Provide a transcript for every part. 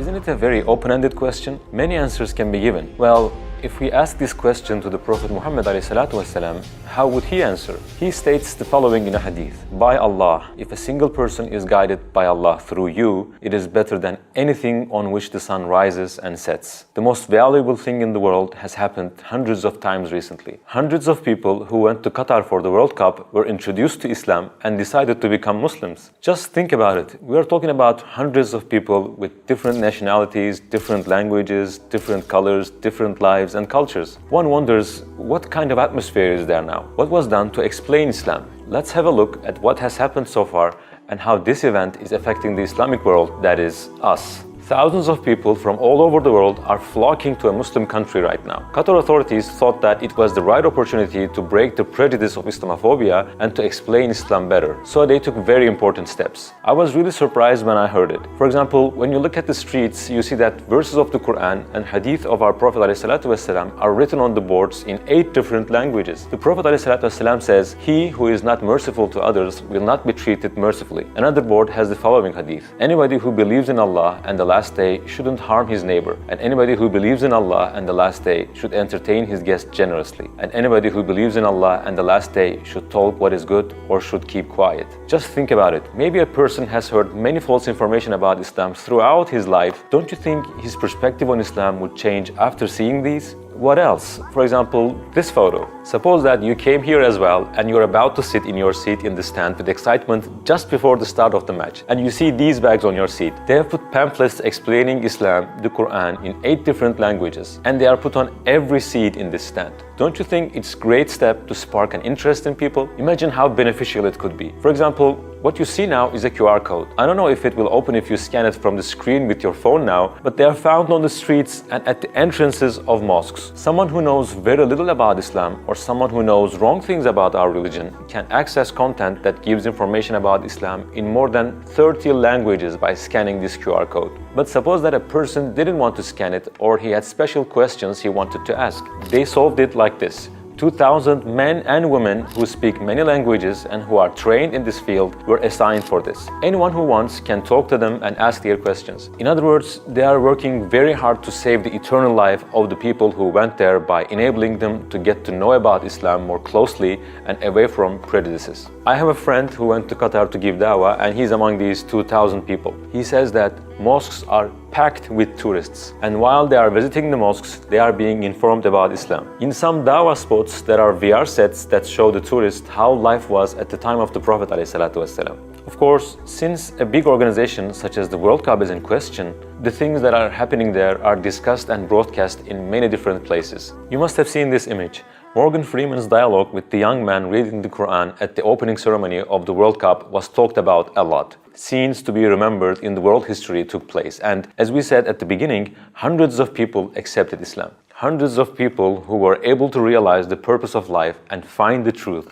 Isn't it a very open-ended question? Many answers can be given. Well, if we ask this question to the Prophet Muhammad ﷺ, how would he answer? He states the following in a hadith: by Allah, if a single person is guided by Allah through you, it is better than anything on which the sun rises and sets. The most valuable thing in the world has happened hundreds of times recently. Hundreds of people who went to Qatar for the World Cup were introduced to Islam and decided to become Muslims. Just think about it. We are talking about hundreds of people with different nationalities, different languages, different colors, different lives and cultures. One wonders, what kind of atmosphere is there now? What was done to explain Islam? Let's have a look at what has happened so far and how this event is affecting the Islamic world, that is, us. Thousands of people from all over the world are flocking to a Muslim country right now. Qatar authorities thought that it was the right opportunity to break the prejudice of Islamophobia and to explain Islam better. So they took very important steps. I was really surprised when I heard it. For example, when you look at the streets, you see that verses of the Quran and hadith of our Prophet ﷺ are written on the boards in 8 different languages. The Prophet ﷺ says, "He who is not merciful to others will not be treated mercifully." Another board has the following hadith: "Anybody who believes in Allah and the last day shouldn't harm his neighbor, and anybody who believes in Allah and the last day should entertain his guest generously, and anybody who believes in Allah and the last day should talk what is good or should keep quiet." Just think about it. Maybe a person has heard many false information about Islam throughout his life. Don't you think his perspective on Islam would change after seeing these? What else? For example, this photo. Suppose that you came here as well and you're about to sit in your seat in the stand with excitement just before the start of the match, and you see these bags on your seat. They have put pamphlets explaining Islam, the Quran, in 8 different languages, and they are put on every seat in this stand. Don't you think it's a great step to spark an interest in people? Imagine how beneficial it could be. For example, what you see now is a QR code. I don't know if it will open if you scan it from the screen with your phone now, but they are found on the streets and at the entrances of mosques. Someone who knows very little about Islam or someone who knows wrong things about our religion can access content that gives information about Islam in more than 30 languages by scanning this QR code. But suppose that a person didn't want to scan it, or he had special questions he wanted to ask. They solved it like this. 2,000 men and women who speak many languages and who are trained in this field were assigned for this. Anyone who wants can talk to them and ask their questions. In other words, they are working very hard to save the eternal life of the people who went there by enabling them to get to know about Islam more closely and away from prejudices. I have a friend who went to Qatar to give dawah, and he's among these 2,000 people. He says that mosques are packed with tourists, and while they are visiting the mosques, they are being informed about Islam. In some dawah spots, there are VR sets that show the tourists how life was at the time of the Prophet ﷺ. Of course, since a big organization such as the World Cup is in question, the things that are happening there are discussed and broadcast in many different places. You must have seen this image. Morgan Freeman's dialogue with the young man reading the Quran at the opening ceremony of the World Cup was talked about a lot. Scenes to be remembered in the world history took place, and as we said at the beginning, hundreds of people accepted Islam. Hundreds of people who were able to realize the purpose of life and find the truth.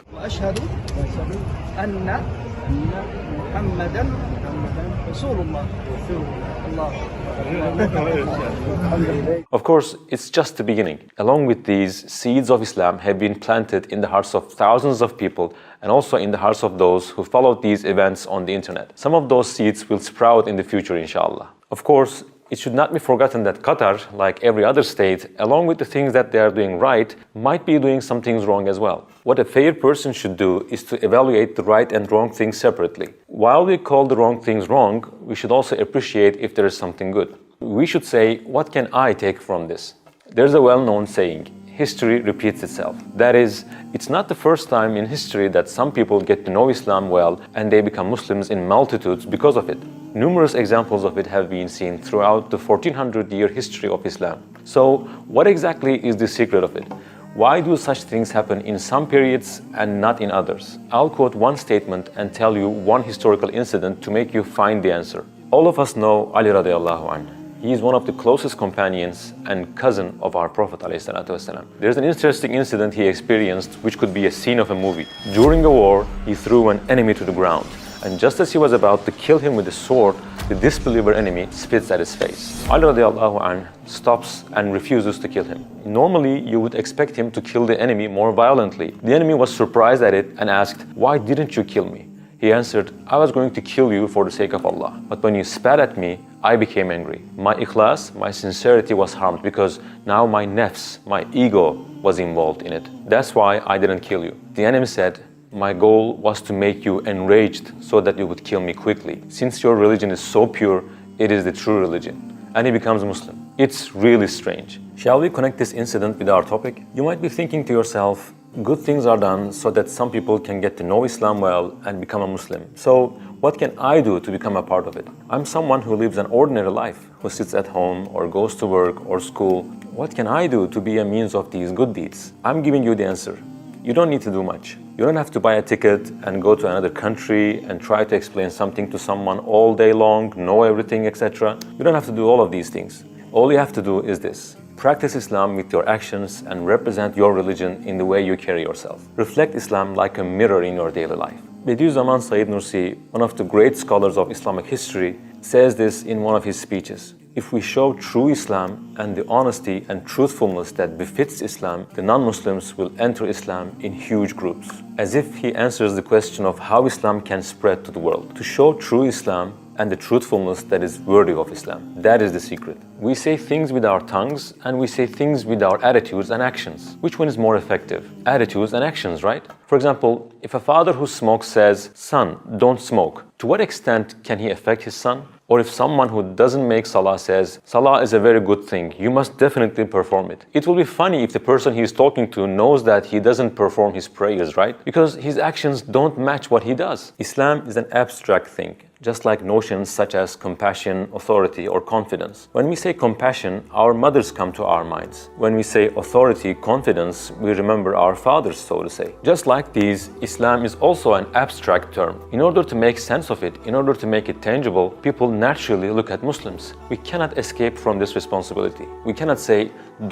Of course, it's just the beginning. Along with these, seeds of Islam have been planted in the hearts of thousands of people and also in the hearts of those who followed these events on the internet. Some of those seeds will sprout in the future, inshallah. Of course, it should not be forgotten that Qatar, like every other state, along with the things that they are doing right, might be doing some things wrong as well. What a fair person should do is to evaluate the right and wrong things separately. While we call the wrong things wrong, we should also appreciate if there is something good. We should say, what can I take from this? There's a well-known saying, history repeats itself. That is, it's not the first time in history that some people get to know Islam well and they become Muslims in multitudes because of it. Numerous examples of it have been seen throughout the 1400-year history of Islam. So, what exactly is the secret of it? Why do such things happen in some periods and not in others? I'll quote one statement and tell you one historical incident to make you find the answer. All of us know Ali radiallahu anhu. He is one of the closest companions and cousin of our Prophet ﷺ. There's an interesting incident he experienced which could be a scene of a movie. During a war, he threw an enemy to the ground, and just as he was about to kill him with a sword, the disbeliever enemy spits at his face. Ali radiallahu anhu stops and refuses to kill him. Normally, you would expect him to kill the enemy more violently. The enemy was surprised at it and asked, "Why didn't you kill me?" He answered, "I was going to kill you for the sake of Allah. But when you spat at me, I became angry. My ikhlas, my sincerity was harmed because now my nafs, my ego was involved in it. That's why I didn't kill you. The enemy said, my goal was to make you enraged so that you would kill me quickly. Since your religion is so pure, it is the true religion. And he becomes Muslim. It's really strange. Shall we connect this incident with our topic? You might be thinking to yourself, good things are done so that some people can get to know Islam well and become a Muslim. So what can I do to become a part of it? I'm someone who lives an ordinary life, who sits at home or goes to work or school. What can I do to be a means of these good deeds? I'm giving you the answer. You don't need to do much. You don't have to buy a ticket and go to another country and try to explain something to someone all day long, know everything, etc. You don't have to do all of these things. All you have to do is this. Practice Islam with your actions and represent your religion in the way you carry yourself. Reflect Islam like a mirror in your daily life. Bediüzzaman Said Nursi, one of the great scholars of Islamic history, says this in one of his speeches. If we show true Islam and the honesty and truthfulness that befits Islam, the non-Muslims will enter Islam in huge groups. As if he answers the question of how Islam can spread to the world. To show true Islam and the truthfulness that is worthy of Islam. That is the secret. We say things with our tongues and we say things with our attitudes and actions. Which one is more effective? Attitudes and actions, right? For example, if a father who smokes says, "Son, don't smoke," to what extent can he affect his son? Or if someone who doesn't make salah says, "Salah is a very good thing, you must definitely perform it." It will be funny if the person he is talking to knows that he doesn't perform his prayers, right? Because his actions don't match what he does. Islam is an abstract thing, just like notions such as compassion, authority, or confidence. When we say compassion, our mothers come to our minds. When we say authority, confidence, we remember our fathers, so to say. Just like these, Islam is also an abstract term. In order to make sense of it, in order to make it tangible, people naturally look at Muslims. We cannot escape from this responsibility. We cannot say,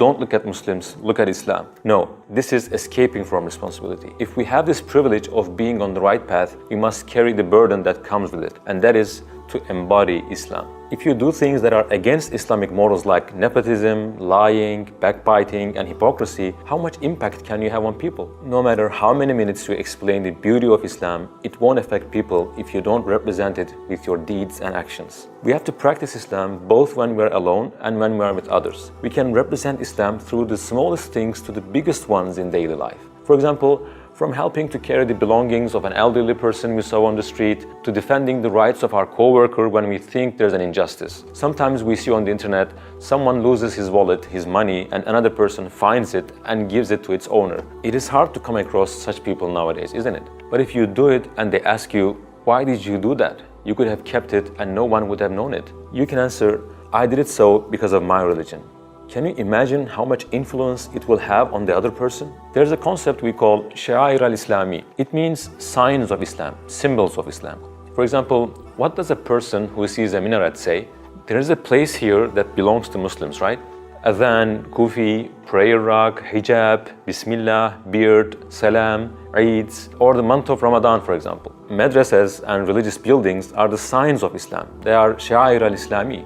don't look at Muslims, look at Islam. No, this is escaping from responsibility. If we have this privilege of being on the right path, we must carry the burden that comes with it, and that is to embody Islam. If you do things that are against Islamic morals like nepotism, lying, backbiting, and hypocrisy, how much impact can you have on people? No matter how many minutes you explain the beauty of Islam, it won't affect people if you don't represent it with your deeds and actions. We have to practice Islam both when we're alone and when we're with others. We can represent Islam through the smallest things to the biggest ones in daily life. For example, from helping to carry the belongings of an elderly person we saw on the street, to defending the rights of our coworker when we think there's an injustice. Sometimes we see on the internet, someone loses his wallet, his money, and another person finds it and gives it to its owner. It is hard to come across such people nowadays, isn't it? But if you do it and they ask you, why did you do that? You could have kept it and no one would have known it. You can answer, I did it so because of my religion. Can you imagine how much influence it will have on the other person? There's a concept we call Sha'air al-Islami. It means signs of Islam, symbols of Islam. For example, what does a person who sees a minaret say? There is a place here that belongs to Muslims, right? Adhan, kufi, prayer rug, hijab, bismillah, beard, salam, Eids, or the month of Ramadan, for example. Madrasas and religious buildings are the signs of Islam. They are Sha'air al-Islami.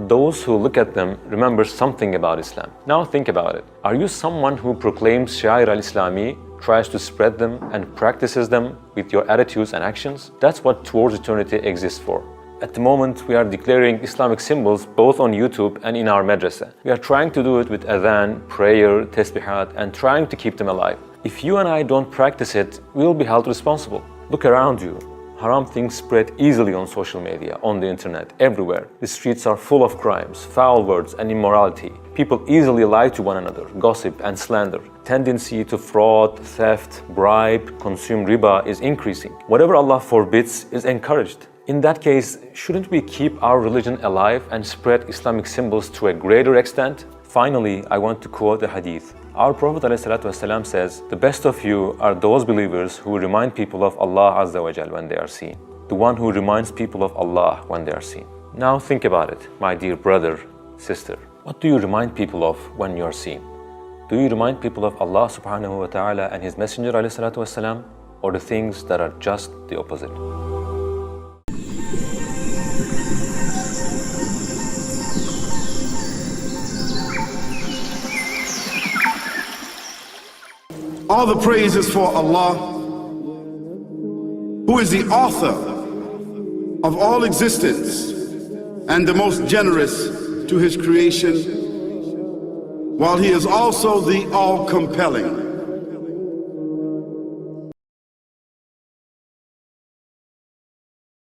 Those who look at them remember something about Islam. Now think about it. Are you someone who proclaims Sha'air al-Islami, tries to spread them and practices them with your attitudes and actions? That's what Towards Eternity exists for. At the moment, we are declaring Islamic symbols both on YouTube and in our madrasa. We are trying to do it with adhan, prayer, tasbihat, and trying to keep them alive. If you and I don't practice it, we will be held responsible. Look around you. Haram things spread easily on social media, on the internet, everywhere. The streets are full of crimes, foul words, and immorality. People easily lie to one another, gossip and slander. Tendency to fraud, theft, bribe, consume riba is increasing. Whatever Allah forbids is encouraged. In that case, shouldn't we keep our religion alive and spread Islamic symbols to a greater extent? Finally, I want to quote a hadith. Our Prophet ﷺ says, "The best of you are those believers who remind people of Allah Azza wa Jal when they are seen." The one who reminds people of Allah when they are seen. Now think about it, my dear brother, sister. What do you remind people of when you are seen? Do you remind people of Allah subhanahu wa ta'ala and His Messenger ﷺ, or the things that are just the opposite? All the praise is for Allah, who is the author of all existence and the most generous to his creation, while he is also the all-compelling.